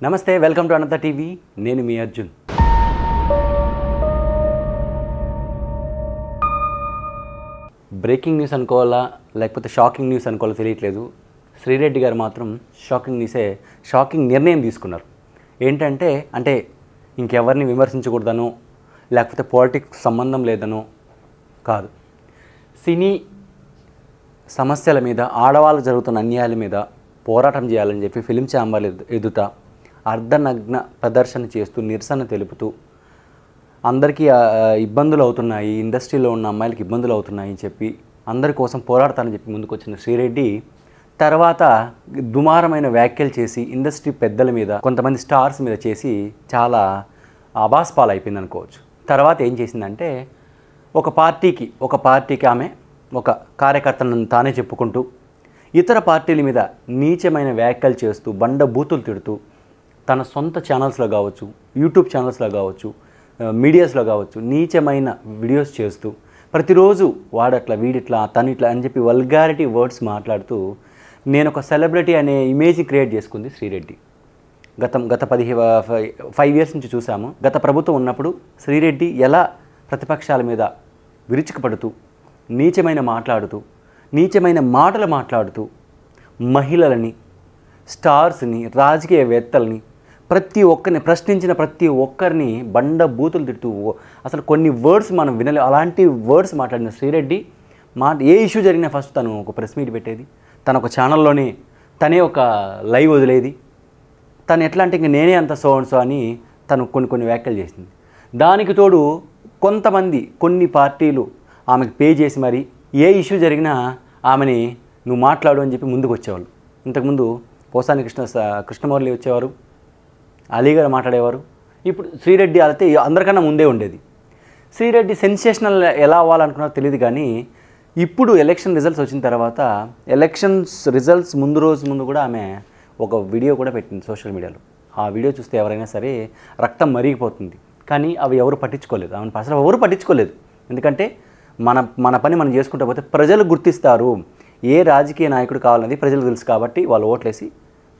నమస్తే welcome to Anantha TV నేను మీ Arjun. Breaking news అనుకోవాలా లేకపోతే షాకింగ్ న్యూస్ అనుకోవాలో తెలియట్లేదు. శ్రీరెడ్డి గారు మాత్రం షాకింగ్ నిర్ణయం తీసుకున్నారు. ఏంటంటే ఇంకెవరిని విమర్శించకూడదనో లేకపోతే పాలిటిక్స్ సంబంధం లేదనో కాదు, సినీ సమస్యల మీద, ఆడవాళ్ళు జరుగుతున్న అన్యాయాల మీద పోరాటం చేయాలని చెప్పి ఫిలిం ఛాంబర్ ఎదుట అర్ధనగ్న ప్రదర్శన చేస్తూ నిరసన తెలుపుతూ అందరికీ ఇబ్బందులు అవుతున్నాయి, ఇండస్ట్రీలో ఉన్న అమ్మాయిలకి ఇబ్బందులు అవుతున్నాయి అని చెప్పి అందరి కోసం పోరాడతానని చెప్పి ముందుకు వచ్చిన శ్రీరెడ్డి తర్వాత దుమారమైన వ్యాఖ్యలు చేసి ఇండస్ట్రీ పెద్దల మీద, కొంతమంది స్టార్స్ మీద చేసి చాలా అబాస్పాలు అయిపోయింది అనుకోవచ్చు. తర్వాత ఏం చేసిందంటే ఒక పార్టీకి ఆమె ఒక కార్యకర్తను తానే చెప్పుకుంటూ ఇతర పార్టీల మీద నీచమైన వ్యాఖ్యలు చేస్తూ బండబూతులు తిడుతూ తన సొంత ఛానల్స్లో కావచ్చు, యూట్యూబ్ ఛానల్స్లో కావచ్చు, మీడియాస్లో కావచ్చు నీచమైన వీడియోస్ చేస్తూ ప్రతిరోజు వాడట్లా వీడిట్లా తనిట్లా అని చెప్పి వల్గారిటీ వర్డ్స్ మాట్లాడుతూ నేను ఒక సెలబ్రిటీ అనే ఇమేజ్ క్రియేట్ చేసుకుంది శ్రీరెడ్డి. గత 5 ఇయర్స్ నుంచి చూసాము. గత ప్రభుత్వం ఉన్నప్పుడు శ్రీరెడ్డి ఎలా ప్రతిపక్షాల మీద విరుచుకుపడుతూ నీచమైన మాటలు మాట్లాడుతూ మహిళలని, స్టార్స్ని, రాజకీయవేత్తల్ని, ప్రశ్నించిన ప్రతి ఒక్కరిని బండబూతులు తిడుతూ అసలు కొన్ని వర్డ్స్ మనం వినలే అలాంటి వర్డ్స్ మాట్లాడిన శ్రీరెడ్డి ఏ ఇష్యూ జరిగినా ఫస్ట్ తను ఒక ప్రెస్ మీట్ పెట్టేది, తన ఒక ఛానల్లోనే తనే ఒక లైవ్ వదిలేది. తను ఎట్లా అంటే ఇంక నేనే అంత సో అని తను కొన్ని వ్యాఖ్యలు చేసింది. దానికి తోడు కొన్ని పార్టీలు ఆమెకు పే చేసి మరి ఏ ఇష్యూ జరిగినా ఆమెని నువ్వు మాట్లాడు అని చెప్పి ముందుకు వచ్చేవాళ్ళు. ఇంతకుముందు పోసాని కృష్ణమురళి వచ్చేవారు, అలీగారు మాట్లాడేవారు. ఇప్పుడు శ్రీరెడ్డి అయితే అందరికన్నా ముందే ఉండేది. శ్రీరెడ్డి సెన్సేషనల్ ఎలా అవ్వాలనుకున్నారో తెలియదు, కానీ ఇప్పుడు ఎలక్షన్ రిజల్ట్స్ వచ్చిన తర్వాత ఎలక్షన్స్ రిజల్ట్స్ రోజు ముందు కూడా ఆమె ఒక వీడియో కూడా పెట్టింది సోషల్ మీడియాలో. ఆ వీడియో చూస్తే ఎవరైనా సరే రక్తం మరిగిపోతుంది. కానీ అవి ఎవరు పట్టించుకోలేదు, ఆమెను అసలు ఎవరు పట్టించుకోలేదు. ఎందుకంటే మన పని మనం చేసుకుంటూ పోతే ప్రజలు గుర్తిస్తారు. ఏ రాజకీయ నాయకుడు కావాలనేది ప్రజలు తెలుసు కాబట్టి వాళ్ళు ఓట్లేసి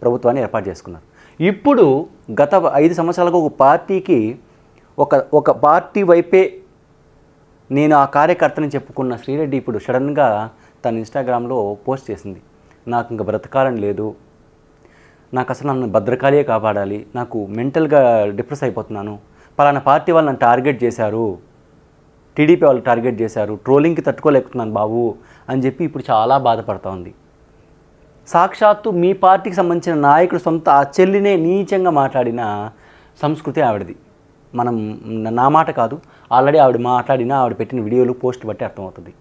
ప్రభుత్వాన్ని ఏర్పాటు చేసుకున్నారు. ఇప్పుడు గత 5 సంవత్సరాలకు ఒక పార్టీ వైపే నేను ఆ కార్యకర్తని చెప్పుకున్న శ్రీరెడ్డి ఇప్పుడు సడన్గా తన ఇన్స్టాగ్రామ్లో పోస్ట్ చేసింది, నాకు ఇంకా బ్రతకాలని లేదు, నాకు అసలు నన్ను భద్రకాళియే కాపాడాలి, నాకు మెంటల్గా డిప్రెస్ అయిపోతున్నాను, పలానా పార్టీ వాళ్ళు నన్ను టార్గెట్ చేశారు, టీడీపీ వాళ్ళు టార్గెట్ చేశారు, ట్రోలింగ్కి తట్టుకోలేకపోతున్నాను బాబు అని చెప్పి ఇప్పుడు చాలా బాధపడుతూ ఉంది. సాక్షాత్తు మీ పార్టీకి సంబంధించిన నాయకుడు సొంత ఆ చెల్లినే నీచంగా మాట్లాడిన సంస్కృతి ఆవిడది. నా మాట కాదు, ఆల్రెడీ ఆవిడ పెట్టిన వీడియోలు పోస్ట్ బట్టి అర్థమవుతుంది.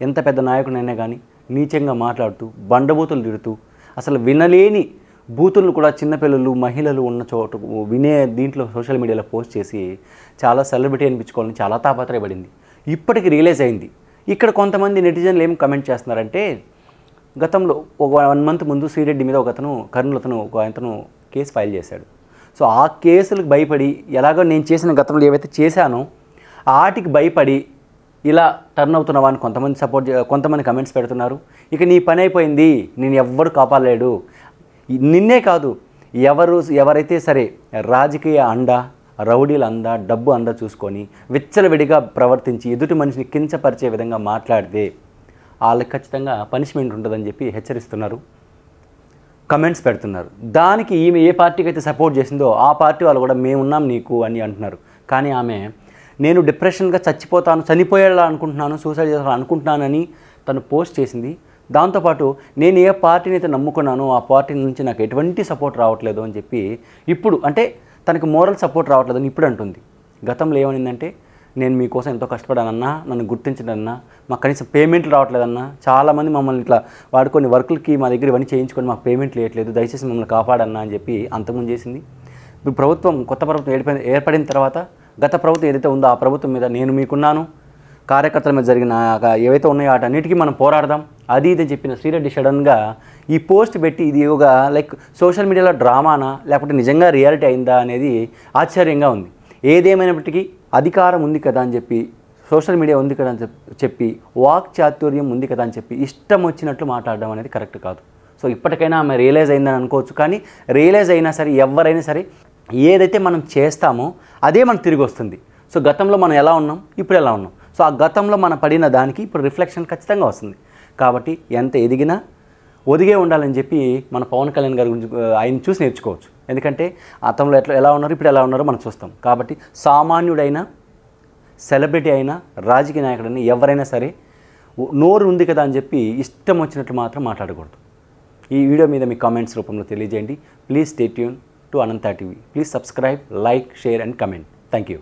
ఎంత పెద్ద నాయకుడైనా కానీ నీచంగా మాట్లాడుతూ బండబూతులు తిడుతూ అసలు వినలేని బూతులను కూడా చిన్నపిల్లలు, మహిళలు ఉన్న చోటు దీంట్లో సోషల్ మీడియాలో పోస్ట్ చేసి చాలా సెలబ్రిటీ అనిపించుకోవాలని చాలా తాపత్రయపడింది. ఇప్పటికి రియలైజ్ అయింది. ఇక్కడ కొంతమంది నెటిజన్లు ఏం కమెంట్ చేస్తున్నారంటే, గతంలో ఒక 1 మంత్ ముందు శ్రీరెడ్డి మీద కర్నూలు అతను కేసు ఫైల్ చేశాడు. సో ఆ కేసులకు భయపడి ఎలాగో నేను చేసిన గతంలో ఏవైతే చేశానో వాటికి భయపడి ఇలా టర్న్ అవుతున్నావా అని కొంతమంది కమెంట్స్ పెడుతున్నారు. ఇక నీ పని అయిపోయింది, నేను ఎవ్వరు కాపాడలేడు, నిన్నే కాదు ఎవరైతే సరే రాజకీయ రౌడీల డబ్బు చూసుకొని విచ్చలవిడిగా ప్రవర్తించి ఎదుటి మనిషిని కించపరిచే విధంగా మాట్లాడితే వాళ్ళకి ఖచ్చితంగా పనిష్మెంట్ ఉంటుందని చెప్పి హెచ్చరిస్తున్నారు, కమెంట్స్ పెడుతున్నారు. దానికి ఈమె ఏ పార్టీకి అయితే సపోర్ట్ చేసిందో ఆ పార్టీ వాళ్ళు కూడా మేమున్నాం నీకు అని అంటున్నారు. కానీ ఆమె నేను డిప్రెషన్గా చనిపోయేలా అనుకుంటున్నాను, సూసైడ్ చేయాలనుకుంటున్నానని తను పోస్ట్ చేసింది. దాంతోపాటు నేను ఏ పార్టీని అయితే నమ్ముకున్నానో ఆ పార్టీ నుంచి నాకు ఎటువంటి సపోర్ట్ రావట్లేదు అని చెప్పి ఇప్పుడు తనకు మోరల్ సపోర్ట్ రావట్లేదని ఇప్పుడు అంటుంది. గతంలో ఏమనిందంటే, నేను మీకోసం ఎంతో కష్టపడానన్నా, నన్ను గుర్తించడన్నా, మాకు కనీసం పేమెంట్లు రావట్లేదన్నా, చాలామంది మమ్మల్ని ఇట్లా వాడుకొని వర్కులకి మా దగ్గర ఇవన్నీ చేయించుకొని మాకు పేమెంట్లు వేయట్లేదు, దయచేసి మమ్మల్ని కాపాడన్నా అని చెప్పి అంతకుముందు చేసింది. ఇప్పుడు కొత్త ప్రభుత్వం ఏర్పడిన తర్వాత గత ప్రభుత్వం ఏదైతే ఉందో ఆ ప్రభుత్వం మీద నేను మీకున్నాను, కార్యకర్తల మీద జరిగిన ఏవైతే ఉన్నాయో వాటన్నిటికీ మనం పోరాడదాం అది ఇది చెప్పిన శ్రీరెడ్డి సడన్గా ఈ పోస్ట్ పెట్టి ఇది ఒక సోషల్ మీడియాలో డ్రామానా లేకపోతే నిజంగా రియాలిటీ అయిందా అనేది ఆశ్చర్యంగా ఉంది. ఏదేమైనప్పటికీ అధికారం ఉంది కదా అని చెప్పి, సోషల్ మీడియా ఉంది కదా అని చెప్పి, వాక్ చాతుర్యం ఉంది కదా అని చెప్పి ఇష్టం వచ్చినట్లు మాట్లాడడం అనేది కరెక్ట్ కాదు. సో ఇప్పటికైనా ఆమె రియలైజ్ అయిందని అనుకోవచ్చు. కానీ రియలైజ్ అయినా సరే ఎవరైనా సరే ఏదైతే మనం చేస్తామో అదే మనకు తిరిగి వస్తుంది. సో గతంలో మనం ఎలా ఉన్నాం, ఇప్పుడు ఎలా ఉన్నాం, సో ఆ గతంలో మనం పడిన దానికి ఇప్పుడు రిఫ్లెక్షన్ ఖచ్చితంగా వస్తుంది. కాబట్టి ఎంత ఎదిగినా ఒదిగే ఉండాలని చెప్పి మన పవన్ కళ్యాణ్ గారి గురించి ఆయన చూసి నేర్చుకోవచ్చు. ఎందుకంటే అతనిలో ఎలా ఉన్నారు, ఇప్పుడు ఎలా ఉన్నారో మనం చూస్తాం. కాబట్టి సామాన్యుడైనా, సెలబ్రిటీ అయినా, రాజకీయ నాయకుడైనా ఎవరైనా సరే నోరు ఉంది కదా అని చెప్పి ఇష్టం వచ్చినట్లు మాత్రం మాట్లాడకూడదు. ఈ వీడియో మీద మీ కామెంట్స్ రూపంలో తెలియజేయండి. Please stay tune to Anantha TV. Please subscribe, like, share and comment. Thank you.